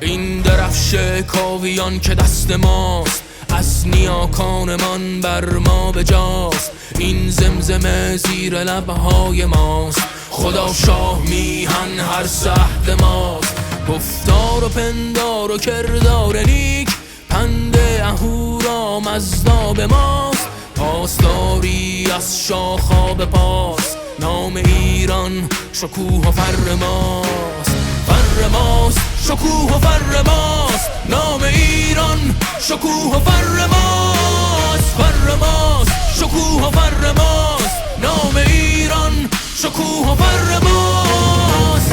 این درفش کاویان که دست ماست، از نیاکانمان بر ما بجاست. این زمزمه زیر لبهای ماست، خدا شاه میهن هر سهد ماست. گفتار و پندار و کردار نیک، پند اهورا مزداب ماست. پاسداری از شاخا به پاس، نام ایران شکوه و فر ماست. فر ماست شکوه و فر ماست، نام ایران شکوه و فر ماست. فر ماست شکوه و فر ماست، نام ایران شکوه و فر ماست.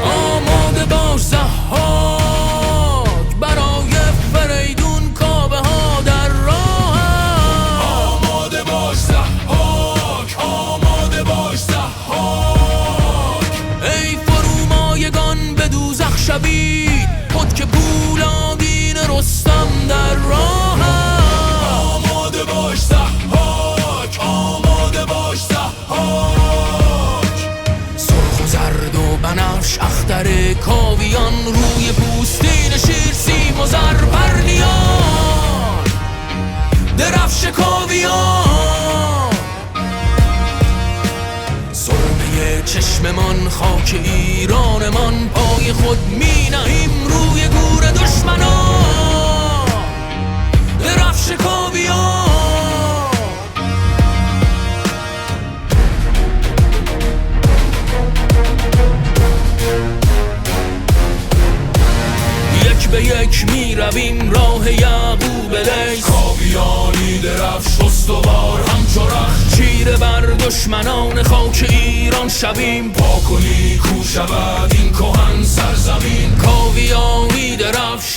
آماده باش ضحاک، برای فریدون کابه ها در راه. آماده باش ضحاک، آماده باش ضحاک. ای فرومایگان به دوزخ شوید، خود که پولادین رستم در راه. آماده باش ضحاک، آماده باش ضحاک. سرخ و زرد و بنفش اختر کاویان، روی پوستین شیر سیم و زر پرنیان. درفش کاویان سرمه چشممان، خاک ایرانمان. پای خود می نهیم روی گور دشمنان. درفش کاویان یک به یک می رویم راه یعقوب لیث. کاویانی درفش استوار همچو رخت، چیره بر دشمنان خاک ایران شویم. پاک و نیکو شود این کهن سرزمین. کاویانی درفش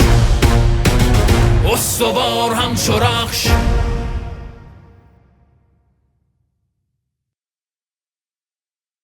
استوار همچو رخش،